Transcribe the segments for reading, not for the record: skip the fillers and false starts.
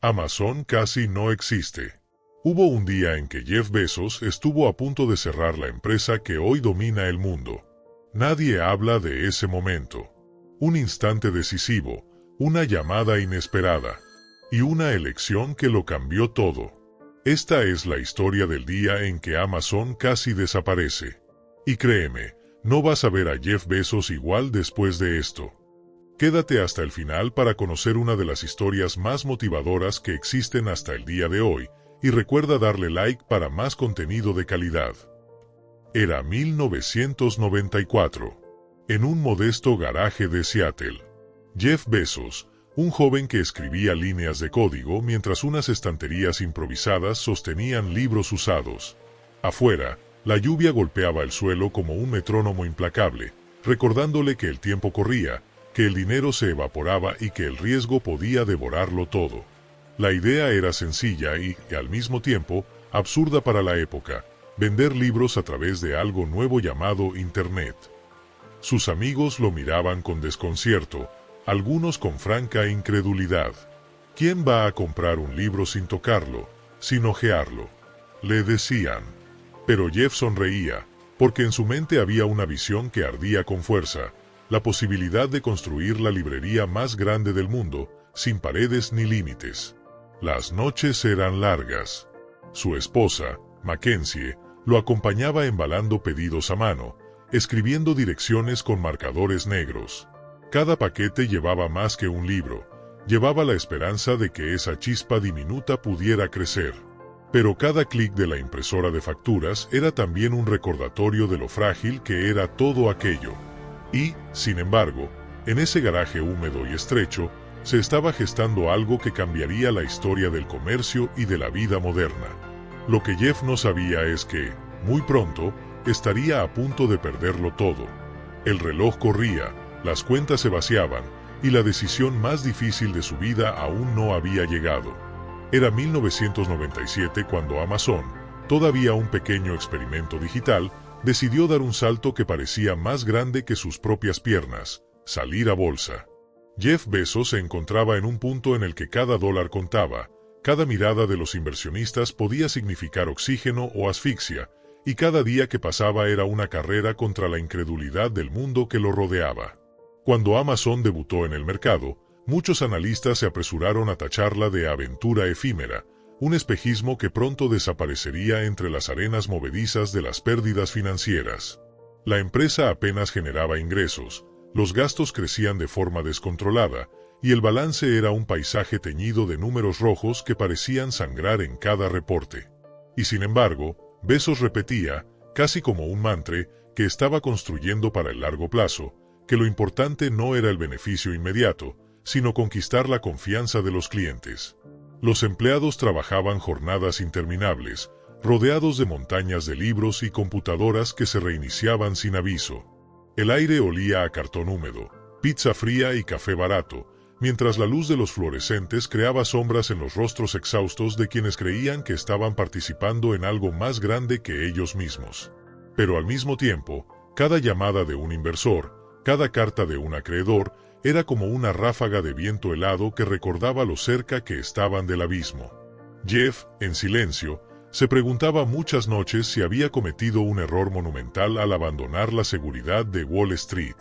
Amazon casi no existe. Hubo un día en que Jeff Bezos estuvo a punto de cerrar la empresa que hoy domina el mundo. Nadie habla de ese momento. Un instante decisivo, una llamada inesperada, y una elección que lo cambió todo. Esta es la historia del día en que Amazon casi desaparece. Y créeme, no vas a ver a Jeff Bezos igual después de esto. Quédate hasta el final para conocer una de las historias más motivadoras que existen hasta el día de hoy, y recuerda darle like para más contenido de calidad. Era 1994. En un modesto garaje de Seattle. Jeff Bezos, un joven que escribía líneas de código mientras unas estanterías improvisadas sostenían libros usados. Afuera, la lluvia golpeaba el suelo como un metrónomo implacable, recordándole que el tiempo corría, que el dinero se evaporaba y que el riesgo podía devorarlo todo. La idea era sencilla y, al mismo tiempo, absurda para la época: vender libros a través de algo nuevo llamado Internet. Sus amigos lo miraban con desconcierto, algunos con franca incredulidad. ¿Quién va a comprar un libro sin tocarlo, sin hojearlo?, le decían. Pero Jeff sonreía, porque en su mente había una visión que ardía con fuerza: la posibilidad de construir la librería más grande del mundo, sin paredes ni límites. Las noches eran largas. Su esposa, Mackenzie, lo acompañaba embalando pedidos a mano, escribiendo direcciones con marcadores negros. Cada paquete llevaba más que un libro, llevaba la esperanza de que esa chispa diminuta pudiera crecer. Pero cada clic de la impresora de facturas era también un recordatorio de lo frágil que era todo aquello. Y, sin embargo, en ese garaje húmedo y estrecho, se estaba gestando algo que cambiaría la historia del comercio y de la vida moderna. Lo que Jeff no sabía es que, muy pronto, estaría a punto de perderlo todo. El reloj corría, las cuentas se vaciaban, y la decisión más difícil de su vida aún no había llegado. Era 1997 cuando Amazon, todavía un pequeño experimento digital, decidió dar un salto que parecía más grande que sus propias piernas: salir a bolsa. Jeff Bezos se encontraba en un punto en el que cada dólar contaba, cada mirada de los inversionistas podía significar oxígeno o asfixia, y cada día que pasaba era una carrera contra la incredulidad del mundo que lo rodeaba. Cuando Amazon debutó en el mercado, muchos analistas se apresuraron a tacharla de aventura efímera, un espejismo que pronto desaparecería entre las arenas movedizas de las pérdidas financieras. La empresa apenas generaba ingresos, los gastos crecían de forma descontrolada, y el balance era un paisaje teñido de números rojos que parecían sangrar en cada reporte. Y sin embargo, Bezos repetía, casi como un mantra, que estaba construyendo para el largo plazo, que lo importante no era el beneficio inmediato, sino conquistar la confianza de los clientes. Los empleados trabajaban jornadas interminables, rodeados de montañas de libros y computadoras que se reiniciaban sin aviso. El aire olía a cartón húmedo, pizza fría y café barato, mientras la luz de los fluorescentes creaba sombras en los rostros exhaustos de quienes creían que estaban participando en algo más grande que ellos mismos. Pero al mismo tiempo, cada llamada de un inversor, cada carta de un acreedor, era como una ráfaga de viento helado que recordaba lo cerca que estaban del abismo. Jeff, en silencio, se preguntaba muchas noches si había cometido un error monumental al abandonar la seguridad de Wall Street.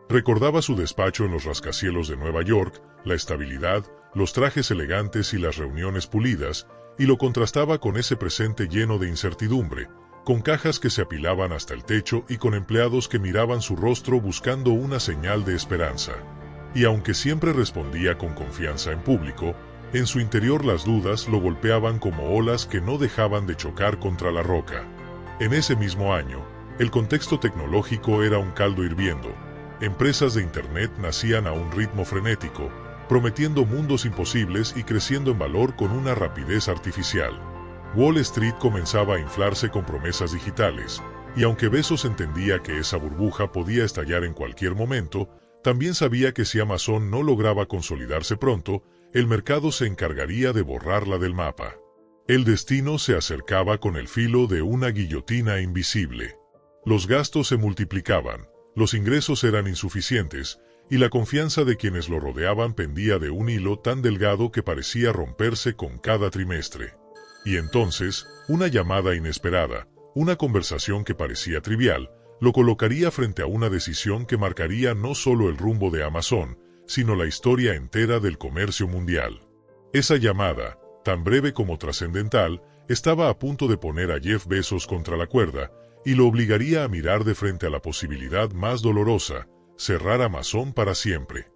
Recordaba su despacho en los rascacielos de Nueva York, la estabilidad, los trajes elegantes y las reuniones pulidas, y lo contrastaba con ese presente lleno de incertidumbre, con cajas que se apilaban hasta el techo y con empleados que miraban su rostro buscando una señal de esperanza. Y aunque siempre respondía con confianza en público, en su interior las dudas lo golpeaban como olas que no dejaban de chocar contra la roca. En ese mismo año, el contexto tecnológico era un caldo hirviendo. Empresas de Internet nacían a un ritmo frenético, prometiendo mundos imposibles y creciendo en valor con una rapidez artificial. Wall Street comenzaba a inflarse con promesas digitales, y aunque Bezos entendía que esa burbuja podía estallar en cualquier momento, también sabía que si Amazon no lograba consolidarse pronto, el mercado se encargaría de borrarla del mapa. El destino se acercaba con el filo de una guillotina invisible. Los gastos se multiplicaban, los ingresos eran insuficientes, y la confianza de quienes lo rodeaban pendía de un hilo tan delgado que parecía romperse con cada trimestre. Y entonces, una llamada inesperada, una conversación que parecía trivial, lo colocaría frente a una decisión que marcaría no solo el rumbo de Amazon, sino la historia entera del comercio mundial. Esa llamada, tan breve como trascendental, estaba a punto de poner a Jeff Bezos contra la cuerda, y lo obligaría a mirar de frente a la posibilidad más dolorosa: cerrar Amazon para siempre.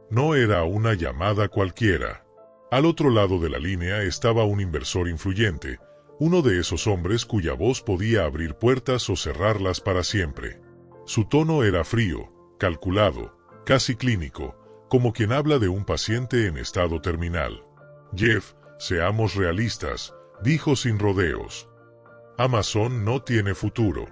No era una llamada cualquiera. Al otro lado de la línea estaba un inversor influyente, uno de esos hombres cuya voz podía abrir puertas o cerrarlas para siempre. Su tono era frío, calculado, casi clínico, como quien habla de un paciente en estado terminal. Jeff, seamos realistas, dijo sin rodeos. Amazon no tiene futuro.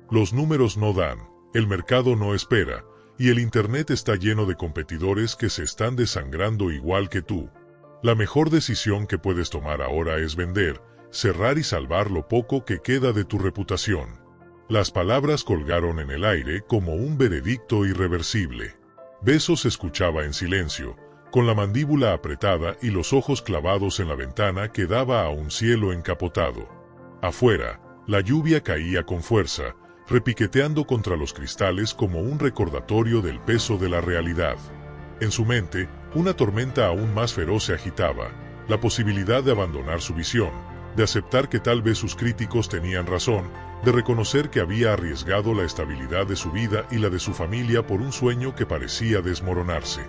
Los números no dan, el mercado no espera, y el Internet está lleno de competidores que se están desangrando igual que tú. La mejor decisión que puedes tomar ahora es vender, cerrar y salvar lo poco que queda de tu reputación. Las palabras colgaron en el aire como un veredicto irreversible. Bezos escuchaba en silencio, con la mandíbula apretada y los ojos clavados en la ventana que daba a un cielo encapotado. Afuera, la lluvia caía con fuerza, repiqueteando contra los cristales como un recordatorio del peso de la realidad. En su mente, una tormenta aún más feroz se agitaba, la posibilidad de abandonar su visión, de aceptar que tal vez sus críticos tenían razón, de reconocer que había arriesgado la estabilidad de su vida y la de su familia por un sueño que parecía desmoronarse.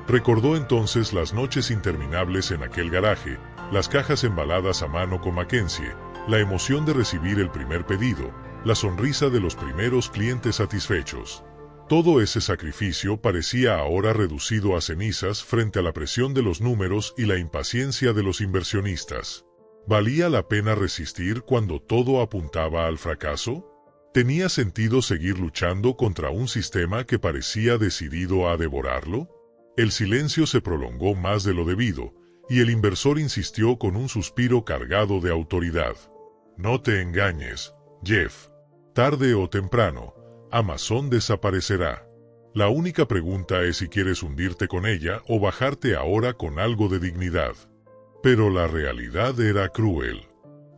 Recordó entonces las noches interminables en aquel garaje, las cajas embaladas a mano con Mackenzie, la emoción de recibir el primer pedido, la sonrisa de los primeros clientes satisfechos. Todo ese sacrificio parecía ahora reducido a cenizas frente a la presión de los números y la impaciencia de los inversionistas. ¿Valía la pena resistir cuando todo apuntaba al fracaso? ¿Tenía sentido seguir luchando contra un sistema que parecía decidido a devorarlo? El silencio se prolongó más de lo debido, y el inversor insistió con un suspiro cargado de autoridad. No te engañes, Jeff. Tarde o temprano, Amazon desaparecerá. La única pregunta es si quieres hundirte con ella o bajarte ahora con algo de dignidad. Pero la realidad era cruel.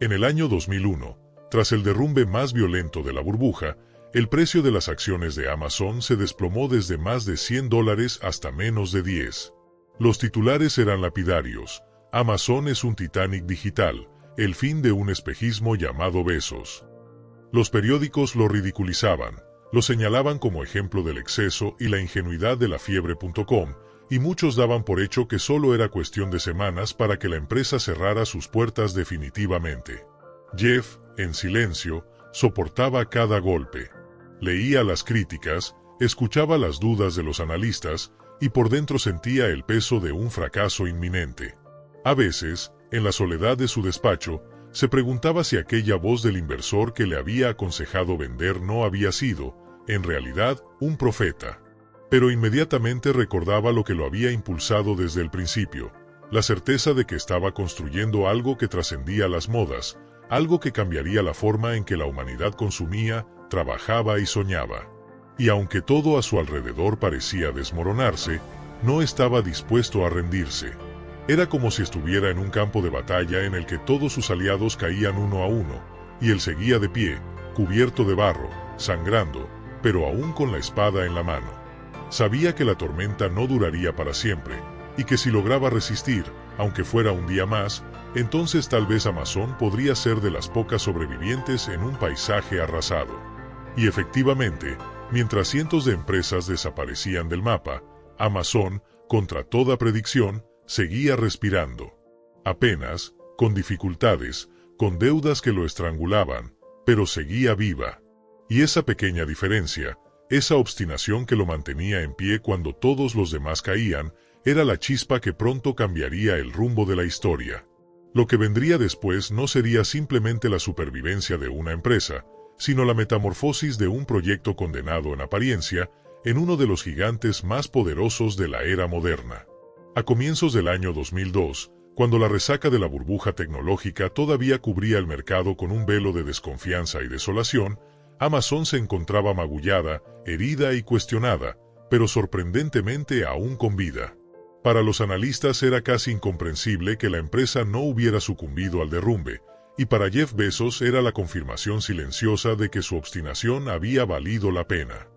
En el año 2001, tras el derrumbe más violento de la burbuja, el precio de las acciones de Amazon se desplomó desde más de $100 hasta menos de 10. Los titulares eran lapidarios: Amazon es un Titanic digital, el fin de un espejismo llamado Bezos. Los periódicos lo ridiculizaban, lo señalaban como ejemplo del exceso y la ingenuidad de la fiebre.com, y muchos daban por hecho que solo era cuestión de semanas para que la empresa cerrara sus puertas definitivamente. Jeff, en silencio, soportaba cada golpe. Leía las críticas, escuchaba las dudas de los analistas, y por dentro sentía el peso de un fracaso inminente. A veces, en la soledad de su despacho, se preguntaba si aquella voz del inversor que le había aconsejado vender no había sido, en realidad, un profeta. Pero inmediatamente recordaba lo que lo había impulsado desde el principio, la certeza de que estaba construyendo algo que trascendía las modas, algo que cambiaría la forma en que la humanidad consumía, trabajaba y soñaba. Y aunque todo a su alrededor parecía desmoronarse, no estaba dispuesto a rendirse. Era como si estuviera en un campo de batalla en el que todos sus aliados caían uno a uno, y él seguía de pie, cubierto de barro, sangrando, pero aún con la espada en la mano. Sabía que la tormenta no duraría para siempre, y que si lograba resistir, aunque fuera un día más, entonces tal vez Amazon podría ser de las pocas sobrevivientes en un paisaje arrasado. Y efectivamente, mientras cientos de empresas desaparecían del mapa, Amazon, contra toda predicción, seguía respirando. Apenas, con dificultades, con deudas que lo estrangulaban, pero seguía viva. Y esa pequeña diferencia, esa obstinación que lo mantenía en pie cuando todos los demás caían, era la chispa que pronto cambiaría el rumbo de la historia. Lo que vendría después no sería simplemente la supervivencia de una empresa, sino la metamorfosis de un proyecto condenado en apariencia, en uno de los gigantes más poderosos de la era moderna. A comienzos del año 2002, cuando la resaca de la burbuja tecnológica todavía cubría el mercado con un velo de desconfianza y desolación, Amazon se encontraba magullada, herida y cuestionada, pero sorprendentemente aún con vida. Para los analistas era casi incomprensible que la empresa no hubiera sucumbido al derrumbe, y para Jeff Bezos era la confirmación silenciosa de que su obstinación había valido la pena.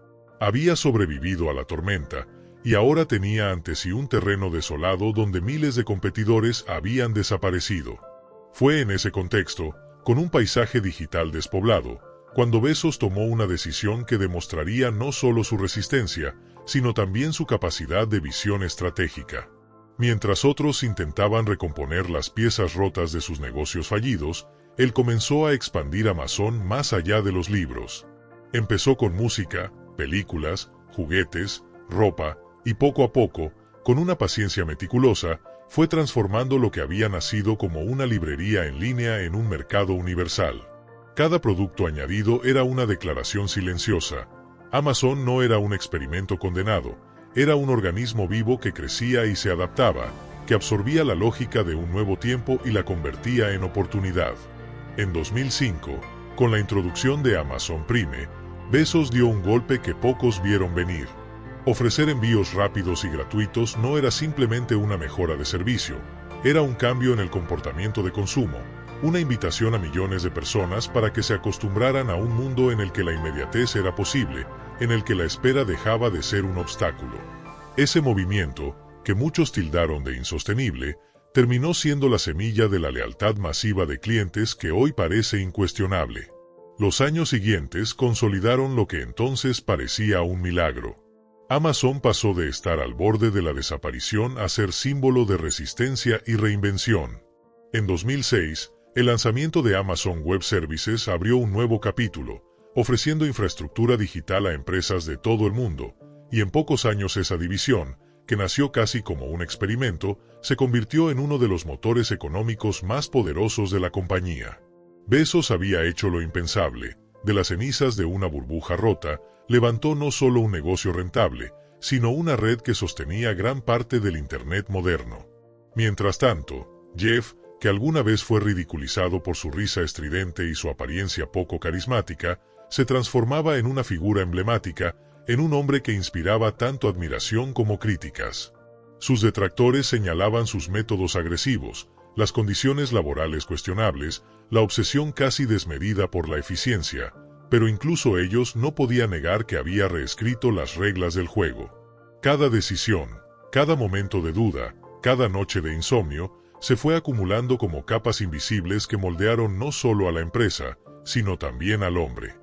Había sobrevivido a la tormenta, y ahora tenía ante sí un terreno desolado donde miles de competidores habían desaparecido. Fue en ese contexto, con un paisaje digital despoblado, cuando Bezos tomó una decisión que demostraría no solo su resistencia, sino también su capacidad de visión estratégica. Mientras otros intentaban recomponer las piezas rotas de sus negocios fallidos, él comenzó a expandir Amazon más allá de los libros. Empezó con música, películas, juguetes, ropa, y poco a poco, con una paciencia meticulosa, fue transformando lo que había nacido como una librería en línea en un mercado universal. Cada producto añadido era una declaración silenciosa. Amazon no era un experimento condenado, era un organismo vivo que crecía y se adaptaba, que absorbía la lógica de un nuevo tiempo y la convertía en oportunidad. En 2005, con la introducción de Amazon Prime, Bezos dio un golpe que pocos vieron venir. Ofrecer envíos rápidos y gratuitos no era simplemente una mejora de servicio, era un cambio en el comportamiento de consumo, una invitación a millones de personas para que se acostumbraran a un mundo en el que la inmediatez era posible, en el que la espera dejaba de ser un obstáculo. Ese movimiento, que muchos tildaron de insostenible, terminó siendo la semilla de la lealtad masiva de clientes que hoy parece incuestionable. Los años siguientes consolidaron lo que entonces parecía un milagro. Amazon pasó de estar al borde de la desaparición a ser símbolo de resistencia y reinvención. En 2006, el lanzamiento de Amazon Web Services abrió un nuevo capítulo, ofreciendo infraestructura digital a empresas de todo el mundo, y en pocos años esa división, que nació casi como un experimento, se convirtió en uno de los motores económicos más poderosos de la compañía. Bezos había hecho lo impensable. De las cenizas de una burbuja rota, levantó no solo un negocio rentable, sino una red que sostenía gran parte del Internet moderno. Mientras tanto, Jeff, que alguna vez fue ridiculizado por su risa estridente y su apariencia poco carismática, se transformaba en una figura emblemática, en un hombre que inspiraba tanto admiración como críticas. Sus detractores señalaban sus métodos agresivos, las condiciones laborales cuestionables, la obsesión casi desmedida por la eficiencia, pero incluso ellos no podían negar que había reescrito las reglas del juego. Cada decisión, cada momento de duda, cada noche de insomnio, se fue acumulando como capas invisibles que moldearon no solo a la empresa, sino también al hombre.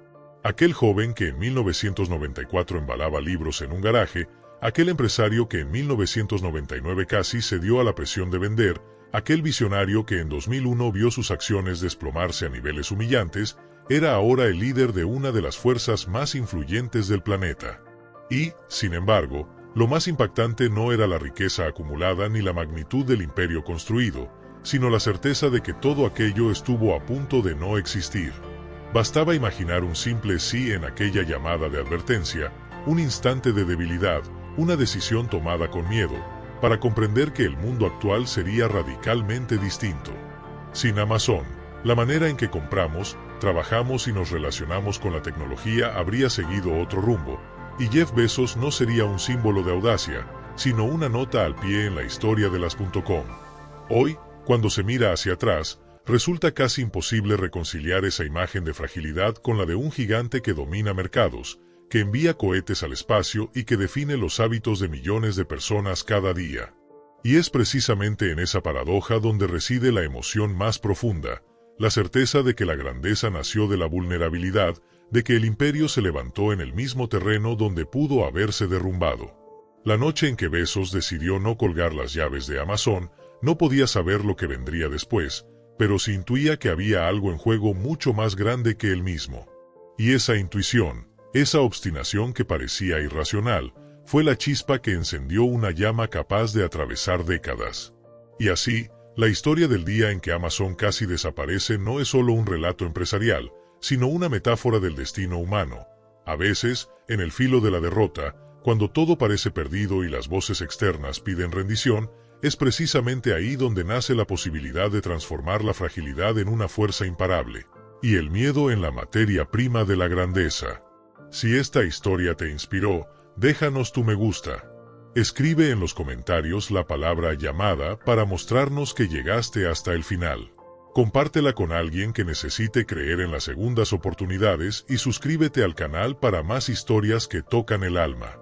Aquel joven que en 1994 embalaba libros en un garaje, aquel empresario que en 1999 casi cedió a la presión de vender, aquel visionario que en 2001 vio sus acciones desplomarse a niveles humillantes, era ahora el líder de una de las fuerzas más influyentes del planeta. Y, sin embargo, lo más impactante no era la riqueza acumulada ni la magnitud del imperio construido, sino la certeza de que todo aquello estuvo a punto de no existir. Bastaba imaginar un simple sí en aquella llamada de advertencia, un instante de debilidad, una decisión tomada con miedo, para comprender que el mundo actual sería radicalmente distinto. Sin Amazon, la manera en que compramos, trabajamos y nos relacionamos con la tecnología habría seguido otro rumbo, y Jeff Bezos no sería un símbolo de audacia, sino una nota al pie en la historia de las .com. Hoy, cuando se mira hacia atrás, resulta casi imposible reconciliar esa imagen de fragilidad con la de un gigante que domina mercados, que envía cohetes al espacio y que define los hábitos de millones de personas cada día. Y es precisamente en esa paradoja donde reside la emoción más profunda, la certeza de que la grandeza nació de la vulnerabilidad, de que el imperio se levantó en el mismo terreno donde pudo haberse derrumbado. La noche en que Bezos decidió no colgar las llaves de Amazon, no podía saber lo que vendría después, pero se intuía que había algo en juego mucho más grande que él mismo. Y esa intuición, esa obstinación que parecía irracional, fue la chispa que encendió una llama capaz de atravesar décadas. Y así, la historia del día en que Amazon casi desaparece no es solo un relato empresarial, sino una metáfora del destino humano. A veces, en el filo de la derrota, cuando todo parece perdido y las voces externas piden rendición, es precisamente ahí donde nace la posibilidad de transformar la fragilidad en una fuerza imparable, y el miedo en la materia prima de la grandeza. Si esta historia te inspiró, Déjanos tu me gusta. Escribe en los comentarios la palabra llamada para mostrarnos que llegaste hasta el final. Compártela con alguien que necesite creer en las segundas oportunidades y suscríbete al canal para más historias que tocan el alma.